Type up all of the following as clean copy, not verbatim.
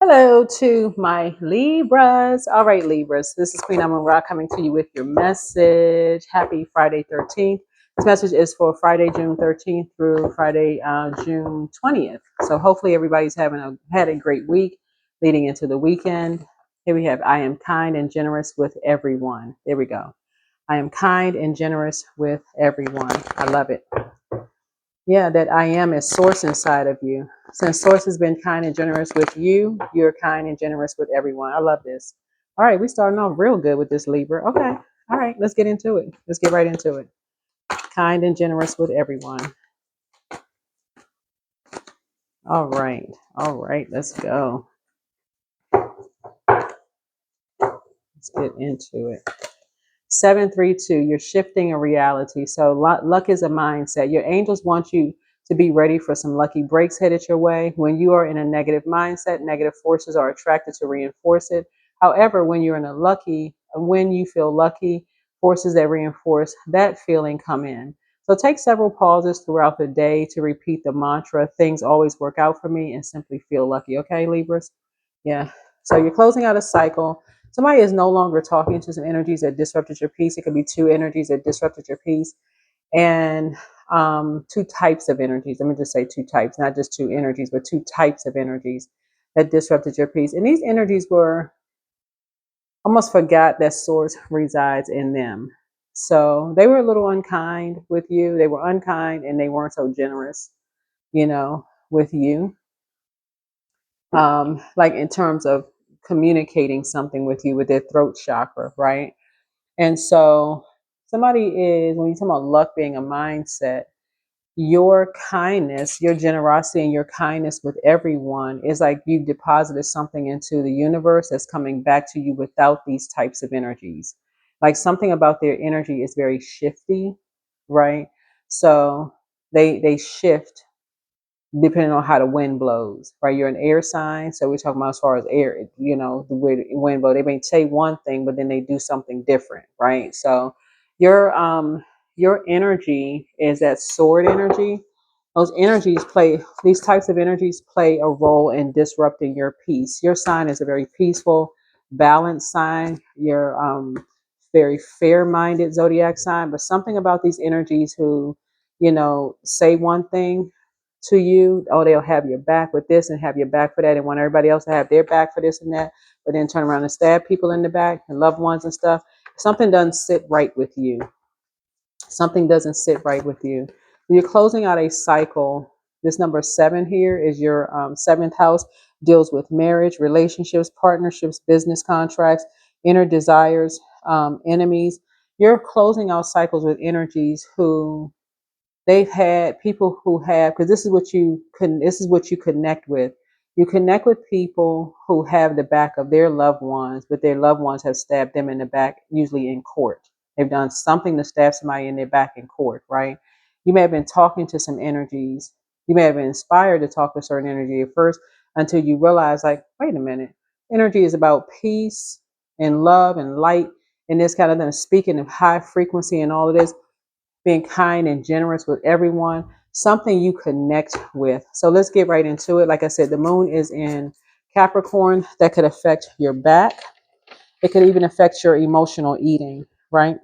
Hello to my Libras. All right, Libras. This is Queen Amun Ra coming to you with your message. Happy Friday 13th. This message is for Friday, June 13th through Friday, June 20th. So hopefully everybody's had a great week leading into the weekend. Here we have, I am kind and generous with everyone. There we go. I am kind and generous with everyone. I love it. Yeah, that I am is source inside of you. Since source has been kind and generous with you, you're kind and generous with everyone. I love this. All right, we starting off real good with this Libra. Okay. All right, let's get into it. Let's get right into it. Kind and generous with everyone. All right. All right, let's go. Let's get into it. 732, you're shifting a reality. So luck is a mindset. Your angels want you to be ready for some lucky breaks headed your way. When you are in a negative mindset, negative forces are attracted to reinforce it. However, when you feel lucky, forces that reinforce that feeling come in. So take several pauses throughout the day to repeat the mantra, things always work out for me, and simply feel lucky. Okay, Libras? Yeah. So you're closing out a cycle. Somebody is no longer talking to some energies that disrupted your peace. It could be two energies that disrupted your peace, and two types of energies. Let me just say two types, not just two energies, but two types of energies that disrupted your peace. And these energies were almost forgot that source resides in them. So they were a little unkind with you. They were unkind and they weren't so generous, with you. Like in terms of communicating something with you with their throat chakra, right? And so somebody is, when you talk about luck being a mindset, your kindness, your generosity and your kindness with everyone is like you've deposited something into the universe that's coming back to you without these types of energies. Like something about their energy is very shifty, right? So they shift depending on how the wind blows, right? You're an air sign, so we're talking about as far as air, the way the wind blows. They may say one thing, but then they do something different, right? So your energy is that sword energy. These types of energies play a role in disrupting your peace. Your sign is a very peaceful, balanced sign. You're very fair-minded zodiac sign, but something about these energies who, say one thing to you. Oh, they'll have your back with this and have your back for that, and want everybody else to have their back for this and that, but then turn around and stab people in the back and loved ones and stuff. Something doesn't sit right with you. Something doesn't sit right with you. You're closing out a cycle. This number 7 here is your seventh house, deals with marriage, relationships, partnerships, business contracts, inner desires, enemies. You're closing out cycles with energies who they've had people who have, because this is what you connect with. You connect with people who have the back of their loved ones, but their loved ones have stabbed them in the back, usually in court. They've done something to stab somebody in their back in court, right? You may have been talking to some energies. You may have been inspired to talk to certain energy at first until you realize, like, wait a minute, energy is about peace and love and light and this kind of thing, speaking of high frequency and all of this, being kind and generous with everyone, something you connect with. So let's get right into it. Like I said, the moon is in Capricorn. That could affect your back. It could even affect your emotional eating, right?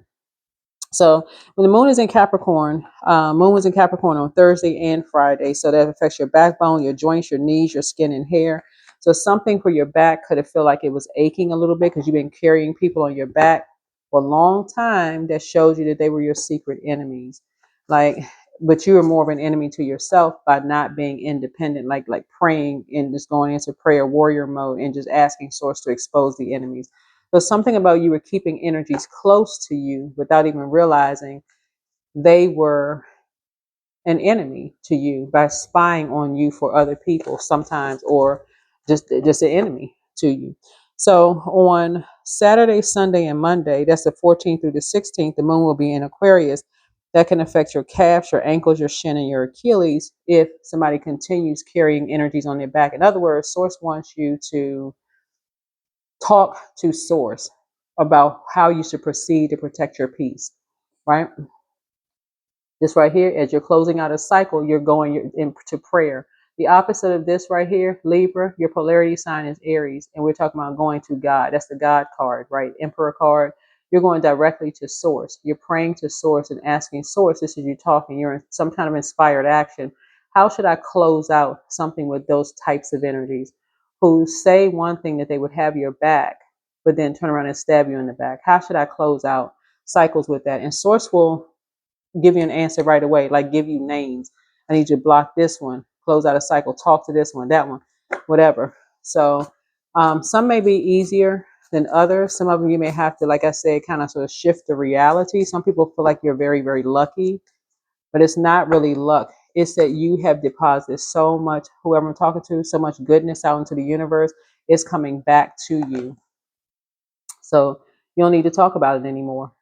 So when the moon is in Capricorn, moon was in Capricorn on Thursday and Friday. So that affects your backbone, your joints, your knees, your skin and hair. So something for your back could have felt like it was aching a little bit because you've been carrying people on your back for a long time that shows you that they were your secret enemies. Like, but you were more of an enemy to yourself by not being independent, like praying and just going into prayer warrior mode and just asking source to expose the enemies. So something about you were keeping energies close to you without even realizing they were an enemy to you by spying on you for other people sometimes, or just an enemy to you. So on Saturday, Sunday, and Monday, that's the 14th through the 16th, the moon will be in Aquarius. That can affect your calves, your ankles, your shin, and your Achilles if somebody continues carrying energies on their back. In other words, source wants you to talk to source about how you should proceed to protect your peace, right? This right here, as you're closing out a cycle, you're going into prayer. The opposite of this right here, Libra, your polarity sign is Aries. And we're talking about going to God. That's the God card, right? Emperor card. You're going directly to source. You're praying to source and asking source. This is you talking. You're in some kind of inspired action. How should I close out something with those types of energies who say one thing that they would have your back, but then turn around and stab you in the back? How should I close out cycles with that? And source will give you an answer right away, like give you names. I need you to block this one, close out a cycle, talk to this one, that one, whatever. So some may be easier than others. Some of them you may have to, like I said, kind of sort of shift the reality. Some people feel like you're very, very lucky, but it's not really luck. It's that you have deposited so much, whoever I'm talking to, so much goodness out into the universe, it's coming back to you. So you don't need to talk about it anymore.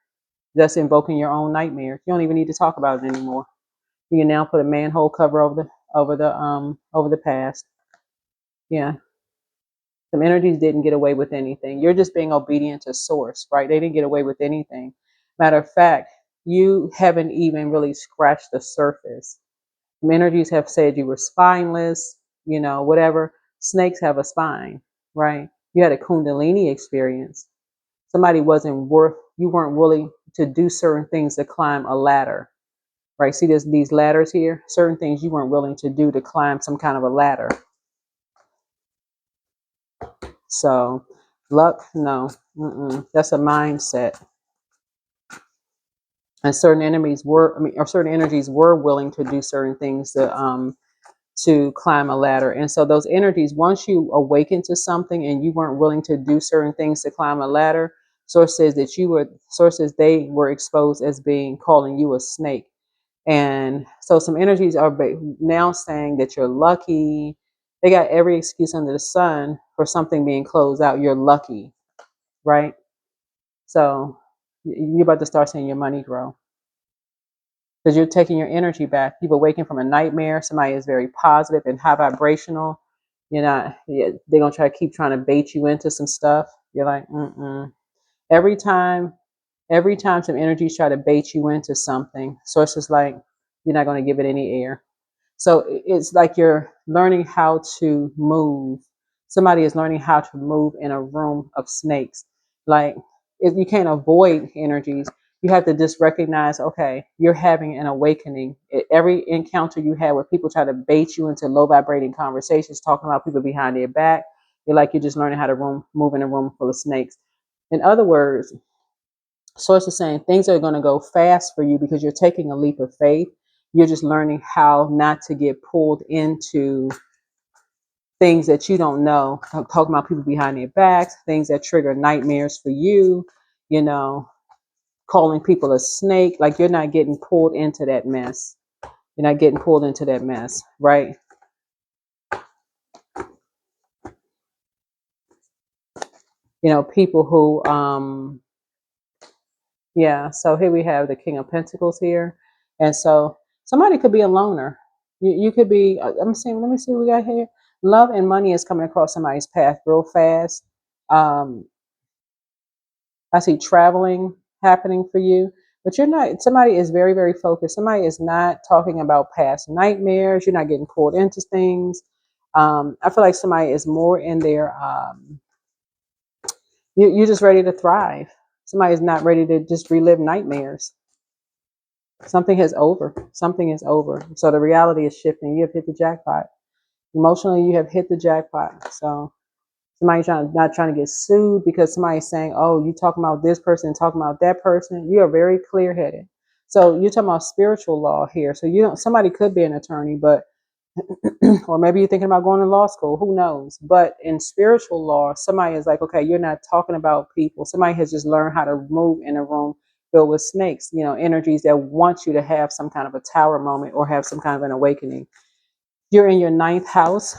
That's invoking your own nightmare. You don't even need to talk about it anymore. You can now put a manhole cover over the past. Yeah. Some energies didn't get away with anything. You're just being obedient to source, right? They didn't get away with anything. Matter of fact, you haven't even really scratched the surface. Some energies have said you were spineless, whatever. Snakes have a spine, right? You had a Kundalini experience. Somebody you weren't willing to do certain things to climb a ladder, right? See these ladders here? Certain things you weren't willing to do to climb some kind of a ladder. So luck, no. That's a mindset. And certain energies were willing to do certain things to climb a ladder. And so those energies, once you awaken to something and you weren't willing to do certain things to climb a ladder, sources they were exposed as being calling you a snake. And so some energies are now saying that you're lucky. They got every excuse under the sun for something being closed out. You're lucky, right? So you're about to start seeing your money grow because you're taking your energy back. You've awakened from a nightmare. Somebody is very positive and high vibrational. You're not. They're gonna keep trying to bait you into some stuff. You're like, Every time some energies try to bait you into something, source is like, you're not going to give it any air. So it's like you're learning how to move. Somebody is learning how to move in a room of snakes. Like, if you can't avoid energies, you have to just recognize, okay, you're having an awakening. Every encounter you have where people try to bait you into low vibrating conversations, talking about people behind their back, you're just learning how to move in a room full of snakes. In other words, Source is saying things are going to go fast for you because you're taking a leap of faith. You're just learning how not to get pulled into things that you don't know. I'm talking about people behind their backs, things that trigger nightmares for you, you know, calling people a snake. Like, you're not getting pulled into that mess. You're not getting pulled into that mess, right? People who, yeah, so here we have the King of Pentacles here. And so somebody could be a loner. You could be, let me see what we got here. Love and money is coming across somebody's path real fast. I see traveling happening for you, but you're not, somebody is very, very focused. Somebody is not talking about past nightmares. You're not getting pulled into things. I feel like somebody is more in their, you're just ready to thrive. Somebody is not ready to just relive nightmares. Something is over. Something is over. So the reality is shifting. You have hit the jackpot. Emotionally, you have hit the jackpot. So somebody's not trying to get sued because somebody's saying, oh, you talking about this person, talking about that person. You are very clear headed. So you're talking about spiritual law here. So somebody could be an attorney, but or maybe you're thinking about going to law school, who knows? But in spiritual law, somebody is like, okay, you're not talking about people. Somebody has just learned how to move in a room filled with snakes, energies that want you to have some kind of a tower moment or have some kind of an awakening. You're in your ninth house.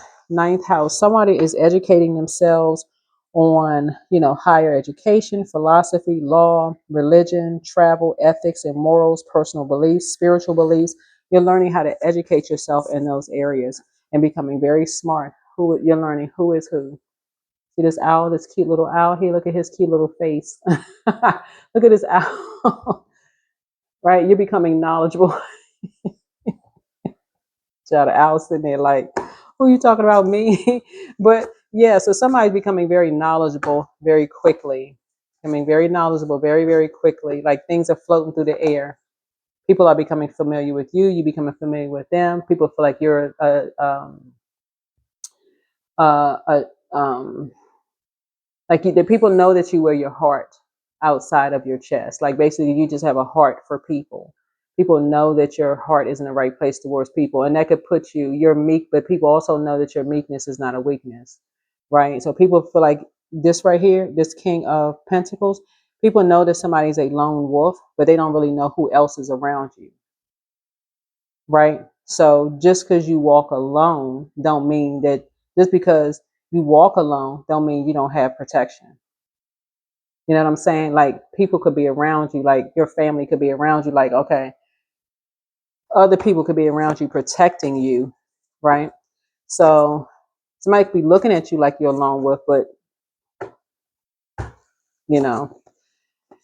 Somebody is educating themselves on, higher education, philosophy, law, religion, travel, ethics and morals, personal beliefs, spiritual beliefs. You're learning how to educate yourself in those areas and becoming very smart. You're learning who is who. See this owl, this cute little owl here? Look at his cute little face. Look at this owl. Right? You're becoming knowledgeable. So the owl sitting there like, Who are you talking about, me? But yeah, so somebody's becoming very knowledgeable very quickly. I mean, very knowledgeable very, very quickly. Like things are floating through the air. People are becoming familiar with you. You becoming familiar with them. People feel like you're a like the people know that you wear your heart outside of your chest. Like basically, you just have a heart for people. People know that your heart is in the right place towards people, and that could put you. You're meek, but people also know that your meekness is not a weakness, right? So people feel like this right here, this King of Pentacles. People know that somebody's a lone wolf, but they don't really know who else is around you, right? So just because you walk alone, don't mean that. Just because you walk alone, don't mean you don't have protection. You know what I'm saying? Like people could be around you, like your family could be around you, like, okay, other people could be around you protecting you, right? So somebody could be looking at you like you're alone with, but you know,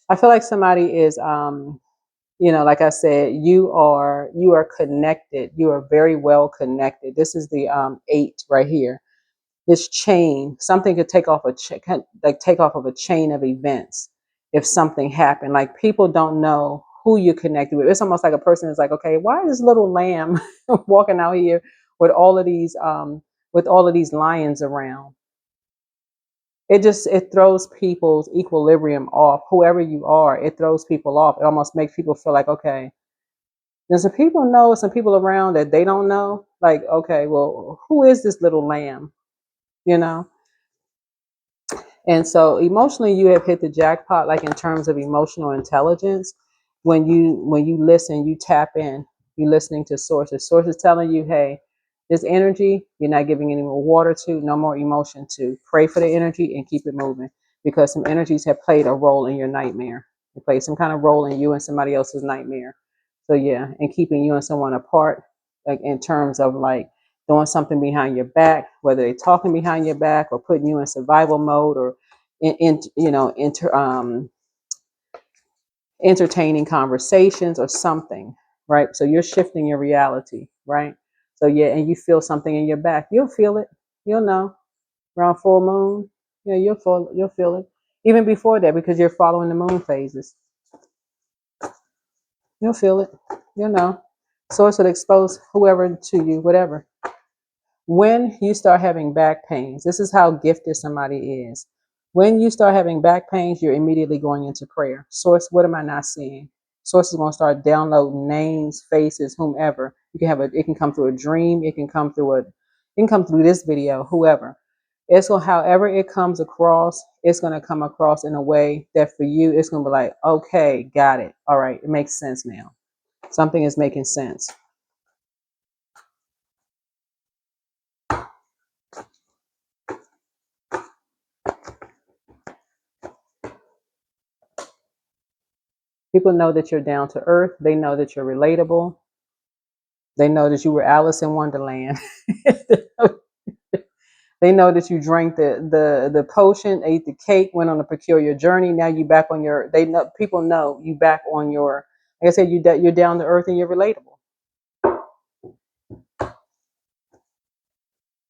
I feel like somebody is like I said, you are connected. You are very well connected. This is the 8 right here. This chain, something could take off like take off of a chain of events if something happened. Like people don't know who you're connected with. It's almost like a person is like, okay, why is this little lamb walking out here with all of these lions around? It throws people's equilibrium off. Whoever you are, it throws people off. It almost makes people feel like, okay, there's some people know, some people around that they don't know. Like, okay, well, who is this little lamb? You know? And so emotionally you have hit the jackpot, like in terms of emotional intelligence. When you listen, you tap in, you're listening to sources. Sources telling you, hey, this energy, you're not giving any more water to, no more emotion to. Pray for the energy and keep it moving. Because some energies have played a role in your nightmare. They played some kind of role in you and somebody else's nightmare. So yeah, and keeping you and someone apart, like in terms of like doing something behind your back, whether they're talking behind your back or putting you in survival mode or in entertaining conversations or something, right? So you're shifting your reality, right? So yeah, and you feel something in your back. You'll feel it. You'll know around full moon. Yeah, you'll feel it. Even before that, because you're following the moon phases. You'll feel it. You'll know. Source will expose whoever to you, whatever. When you start having back pains, this is how gifted somebody is. When you start having back pains, you're immediately going into prayer. Source, what am I not seeing? Source is going to start downloading names, faces, whomever. It can come through a dream, it can come through this video, whoever. It's going however it comes across, it's going to come across in a way that for you, it's going to be like, okay, got it. All right, it makes sense now. Something is making sense. People know that you're down to earth. They know that you're relatable. They know that you were Alice in Wonderland. They know that you drank the potion, ate the cake, went on a peculiar journey. Now you back on your. They know people know you back on your. Like I said, you're down to earth and you're relatable.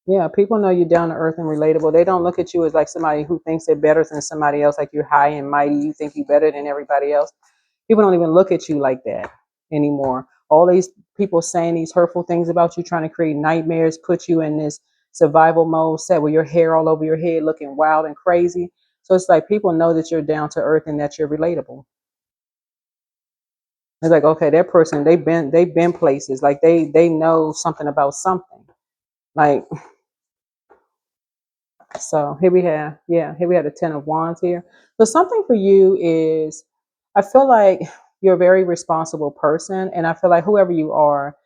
Yeah, people know you're down to earth and relatable. They don't look at you as like somebody who thinks they're better than somebody else, like you're high and mighty. You think you're better than everybody else. People don't even look at you like that anymore. All these people saying these hurtful things about you, trying to create nightmares, put you in this survival mode, set with your hair all over your head, looking wild and crazy. So it's like people know that you're down to earth and that you're relatable. It's like, okay, that person, they've been places. Like they know something about something. Like so here we have the 10 of Wands here. So something for you is, I feel like you're a very responsible person, and I feel like whoever you are,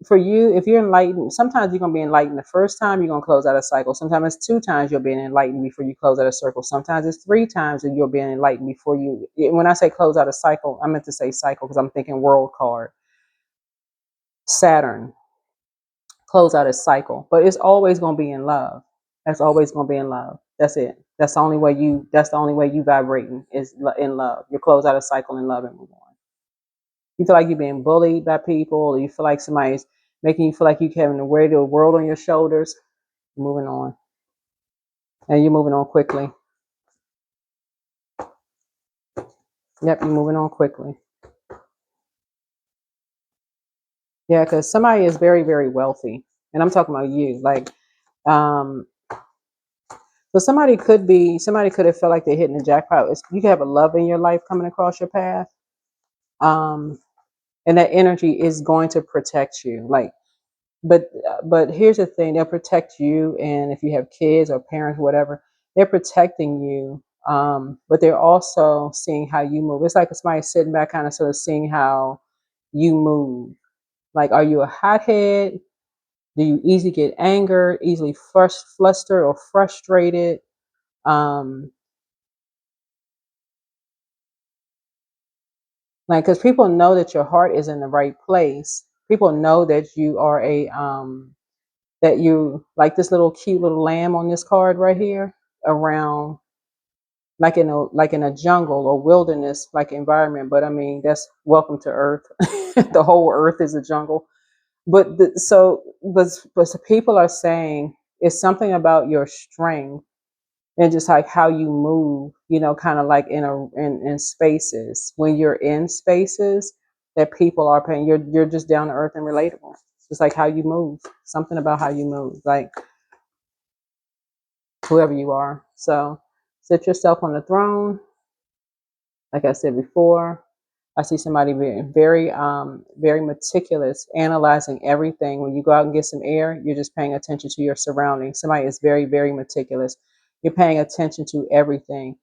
for you, if you're enlightened, sometimes you're gonna be enlightened the first time you're gonna close out a cycle. Sometimes it's 2 times you're being enlightened before you close out a circle. Sometimes it's 3 times that you're being enlightened before you. When I say close out a cycle, I meant to say cycle because I'm thinking world card, Saturn, close out a cycle, but it's always going to be in love. That's always going to be in love. That's it. That's the only way you vibrating is in love. You close out a cycle in love and move on. You feel like you're being bullied by people, or you feel like somebody's making you feel like you're having to wear the world on your shoulders. Moving on. And you're moving on quickly. Yep, you're moving on quickly. Yeah, because somebody is very, very wealthy. And I'm talking about you. Like, um, so somebody could have felt like they're hitting the jackpot. You could have a love in your life coming across your path. Um, and that energy is going to protect you. Like, but here's the thing: they'll protect you, and if you have kids or parents, whatever, they're protecting you. But they're also seeing how you move. It's like somebody sitting back, kind of sort of seeing how you move. Like, are you a hothead? Do you easily get angered, easily flustered or frustrated? Um, like, because people know that your heart is in the right place. People know that you are that you like this little cute little lamb on this card right here around like in a jungle or wilderness like environment. But I mean, that's welcome to Earth. The whole Earth is a jungle. But people are saying it's something about your strength and just like how you move, kind of like in spaces. When you're in spaces that people are paying, you're just down to earth and relatable. It's like how you move, something about how you move, like whoever you are. So sit yourself on the throne. Like I said before, I see somebody being very, very meticulous, analyzing everything. When you go out and get some air, you're just paying attention to your surroundings. Somebody is very, very meticulous. You're paying attention to everything.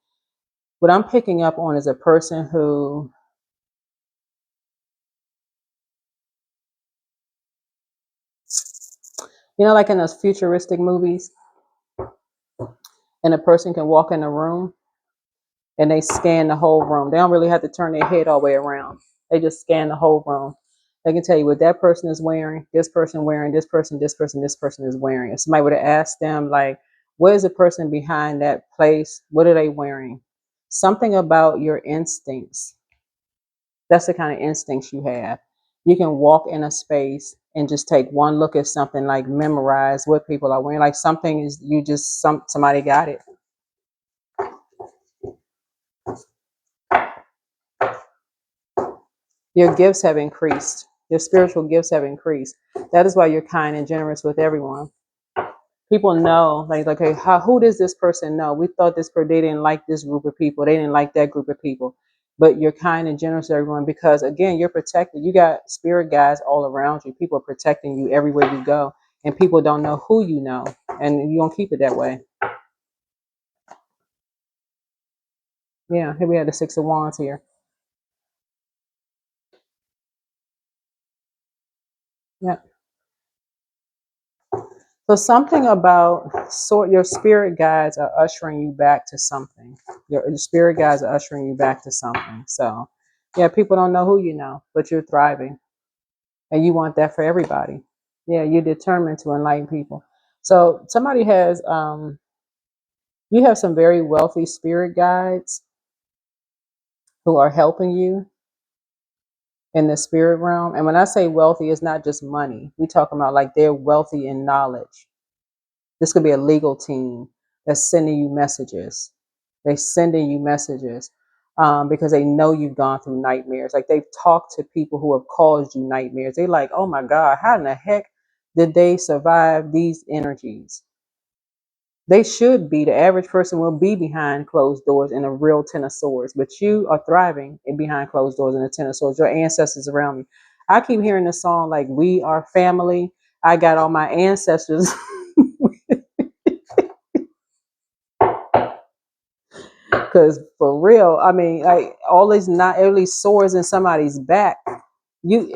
What I'm picking up on is a person who, like in those futuristic movies, and a person can walk in a room and they scan the whole room. They don't really have to turn their head all the way around. They just scan the whole room. They can tell you what that person is wearing, this person wearing, this person, this person, this person is wearing. If somebody would have asked them, like, what is the person behind that place? What are they wearing? Something about your instincts. That's the kind of instincts you have. You can walk in a space and just take one look at something, like memorize what people are wearing. Like something is you just somebody got it. Your gifts have increased. Your spiritual gifts have increased. That is why you're kind and generous with everyone. People know, like, okay, who does this person know? We thought they didn't like this group of people. They didn't like that group of people. But you're kind and generous to everyone because, again, you're protected. You got spirit guides all around you. People are protecting you everywhere you go. And people don't know who you know. And you don't keep it that way. Yeah, here we have the Six of Wands here. Yeah. So something about your spirit guides are ushering you back to something. Your spirit guides are ushering you back to something. So yeah, people don't know who you know, but you're thriving. And you want that for everybody. Yeah, you're determined to enlighten people. So somebody has you have some very wealthy spirit guides who are helping you in the spirit realm. And when I say wealthy, it's not just money. We talking about like they're wealthy in knowledge. This could be a legal team that's sending you messages. They're sending you messages because they know you've gone through nightmares. Like they've talked to people who have caused you nightmares. They're like, oh my God, how in the heck did they survive these energies? They should be. The average person will be behind closed doors in a real Ten of Swords, but you are thriving in behind closed doors in a Ten of Swords. Your ancestors around me. I keep hearing the song like "We Are Family." I got all my ancestors. Because for real, I mean, like all these not only swords in somebody's back, you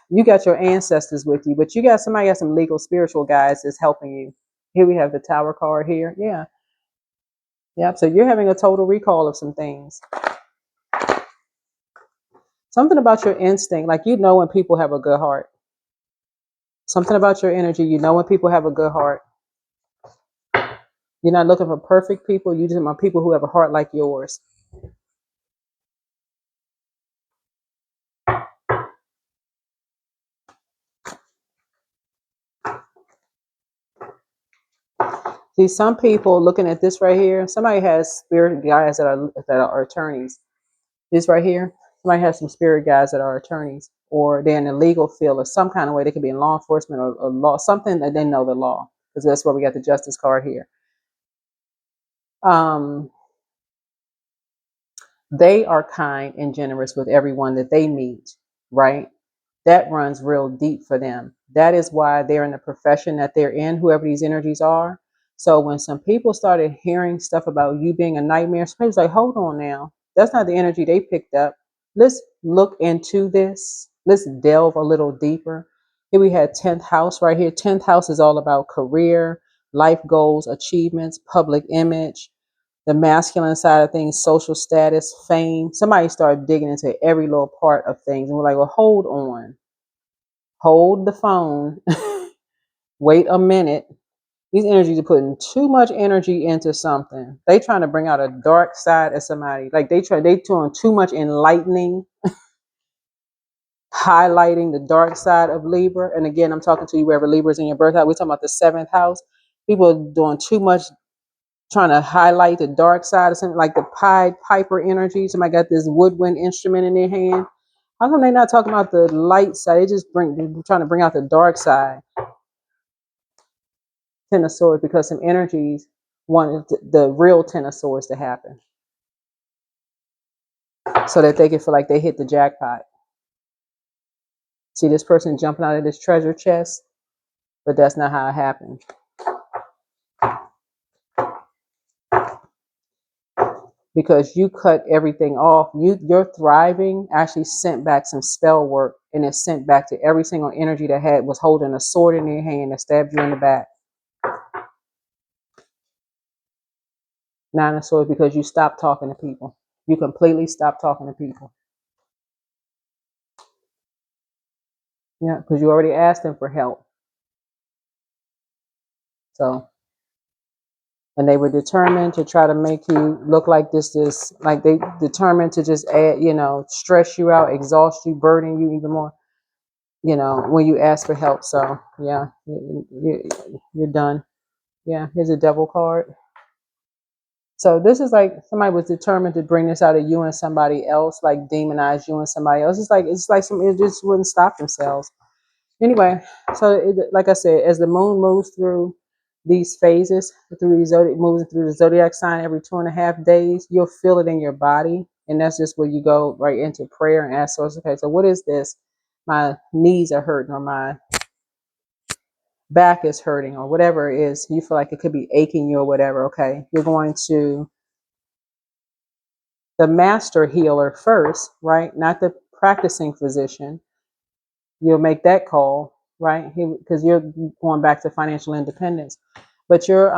you got your ancestors with you, but you got somebody got some legal spiritual guides that's helping you. Here we have the Tower card here. Yeah. Yep. So you're having a total recall of some things. Something about your instinct, like you know when people have a good heart. Something about your energy, you know when people have a good heart. You're not looking for perfect people. You just want people who have a heart like yours. See, some people looking at this right here, somebody has spirit guides that are attorneys. This right here, somebody has some spirit guides that are attorneys, or they're in the legal field or some kind of way. They could be in law enforcement or law, something that they know the law, because that's why we got the justice card here. They are kind and generous with everyone that they meet, right? That runs real deep for them. That is why they're in the profession that they're in, whoever these energies are. So when some people started hearing stuff about you being a nightmare, somebody's like, hold on now. That's not the energy they picked up. Let's look into this. Let's delve a little deeper. Here we had 10th house right here. 10th house is all about career, life goals, achievements, public image, the masculine side of things, social status, fame. Somebody started digging into every little part of things. And we're like, well, hold on. Hold the phone. Wait a minute. These energies are putting too much energy into something. They trying to bring out a dark side of somebody. Like they doing too much enlightening, highlighting the dark side of Libra. And again, I'm talking to you wherever Libra is in your birth house. We're talking about the 7th house. People are doing too much, trying to highlight the dark side of something, like the Pied Piper energy. Somebody got this woodwind instrument in their hand. How come they not talking about the light side? They're trying to bring out the dark side. 10 of Swords, because some energies wanted the real 10 of Swords to happen, so that they can feel like they hit the jackpot. See this person jumping out of this treasure chest, but that's not how it happened. Because you cut everything off. Your thriving actually sent back some spell work, and it sent back to every single energy that was holding a sword in their hand that stabbed you in the back. 9 of Swords, because you stopped talking to people. You completely stopped talking to people. Yeah, because you already asked them for help. So, and they were determined to try to make you look like this, like they determined to just add, stress you out, exhaust you, burden you even more, when you ask for help. So yeah, you're done. Yeah, here's a Devil card. So this is like somebody was determined to bring this out of you and somebody else, like demonize you and somebody else. It just wouldn't stop themselves. Anyway, so like I said, as the moon moves through these phases, moving through the zodiac sign every 2.5 days, you'll feel it in your body. And that's just where you go right into prayer and ask source, okay, so what is this? My knees are hurting, or my back is hurting, or whatever it is. You feel like it could be aching you or whatever. Okay, you're going to the master healer first, right? Not the practicing physician. You'll make that call, right? Because you're going back to financial independence. But you're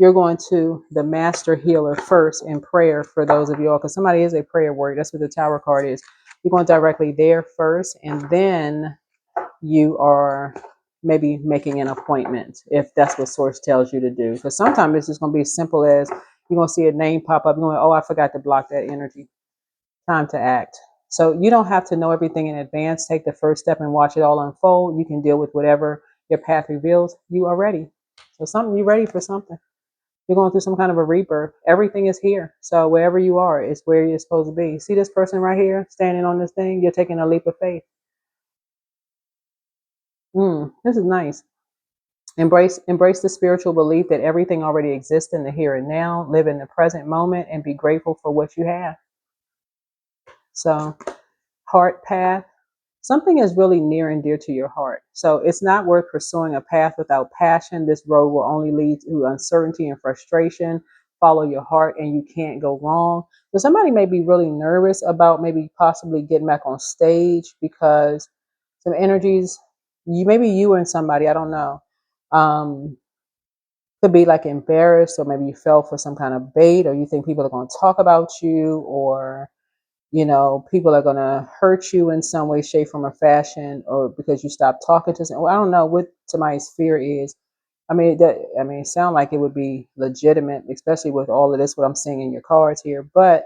going to the master healer first in prayer, for those of you all, because somebody is a prayer warrior. That's what the Tower card is. You're going directly there first, and then you are maybe making an appointment if that's what source tells you to do. Because sometimes it's just going to be as simple as you're going to see a name pop up. You're going, oh, I forgot to block that energy. Time to act. So you don't have to know everything in advance. Take the first step and watch it all unfold. You can deal with whatever your path reveals. You are ready. So you're ready for something. You're going through some kind of a rebirth. Everything is here. So wherever you are is where you're supposed to be. See this person right here standing on this thing? You're taking a leap of faith. This is nice. Embrace the spiritual belief that everything already exists in the here and now. Live in the present moment and be grateful for what you have. So, heart path. Something is really near and dear to your heart. So it's not worth pursuing a path without passion. This road will only lead to uncertainty and frustration. Follow your heart and you can't go wrong. So somebody may be really nervous about maybe possibly getting back on stage, because some energies, maybe you and somebody, I don't know, could be like embarrassed, or maybe you fell for some kind of bait, or you think people are going to talk about you, or people are going to hurt you in some way, shape, form, or fashion, or because you stopped talking to them. Well, I don't know what somebody's fear is. It sounds like it would be legitimate, especially with all of this, what I'm seeing in your cards here. But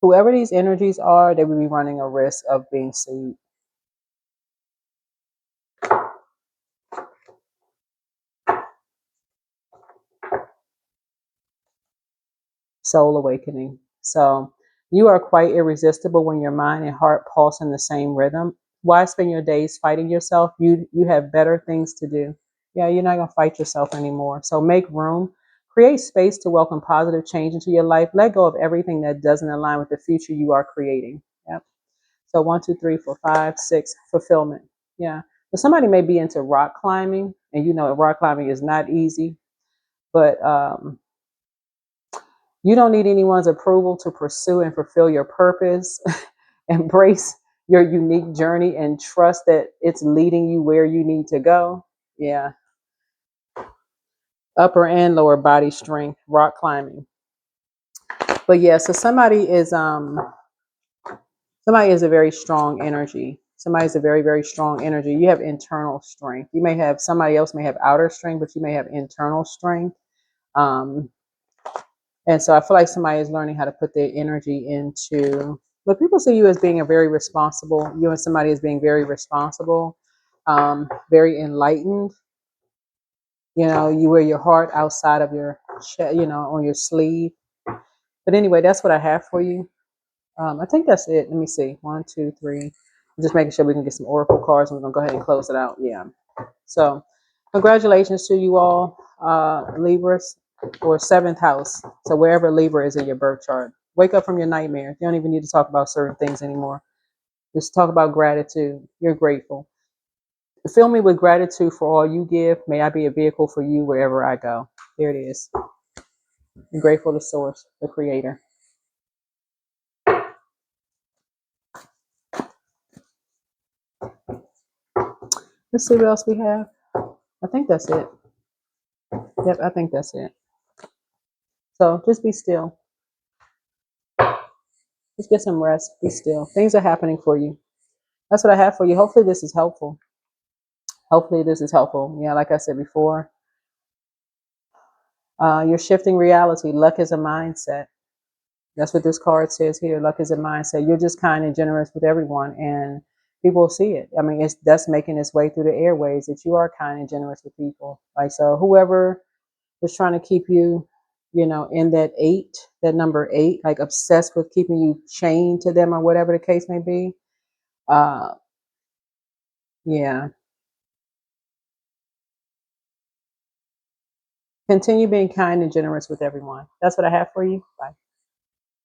Whoever these energies are, they would be running a risk of being sued. Soul awakening. So you are quite irresistible when your mind and heart pulse in the same rhythm. Why spend your days fighting yourself? You have better things to do. Yeah, you're not gonna fight yourself anymore. So make room, create space to welcome positive change into your life. Let go of everything that doesn't align with the future you are creating. Yep. So 1, 2, 3, 4, 5, 6, fulfillment. Yeah. But somebody may be into rock climbing, and you know rock climbing is not easy, but you don't need anyone's approval to pursue and fulfill your purpose. Embrace your unique journey and trust that it's leading you where you need to go. Yeah. Upper and lower body strength, rock climbing. But yeah, so somebody is a very strong energy. Somebody is a very, very strong energy. You have internal strength. You may have somebody else may have outer strength, but you may have internal strength. Um, And so I feel like somebody is learning how to put their energy into, but people see you as being a very responsible, you and somebody as being very responsible, very enlightened. You know, you wear your heart outside of your chest, you know, on your sleeve. But anyway, that's what I have for you. I think that's it. Let me see. 1, 2, 3. I'm just making sure we can get some oracle cards. We're going to go ahead and close it out. Yeah. So, congratulations to you all, Libras, or seventh house. So, wherever Libra is in your birth chart, wake up from your nightmare. You don't even need to talk about certain things anymore. Just talk about gratitude. You're grateful. Fill me with gratitude for all you give. May I be a vehicle for you wherever I go. There it is. I'm grateful to Source, the Creator. Let's see what else we have. I think that's it. Yep, I think that's it. So just be still. Just get some rest. Be still. Things are happening for you. That's what I have for you. Hopefully this is helpful. Hopefully this is helpful. Yeah, like I said before, you're shifting reality. Luck is a mindset. That's what this card says here. Luck is a mindset. You're just kind and generous with everyone, and people see it. I mean, that's making its way through the airways that you are kind and generous with people. Like, so whoever was trying to keep you, you know, in that 8, that number 8, like obsessed with keeping you chained to them or whatever the case may be. Uh, yeah. Continue being kind and generous with everyone. That's what I have for you. Bye.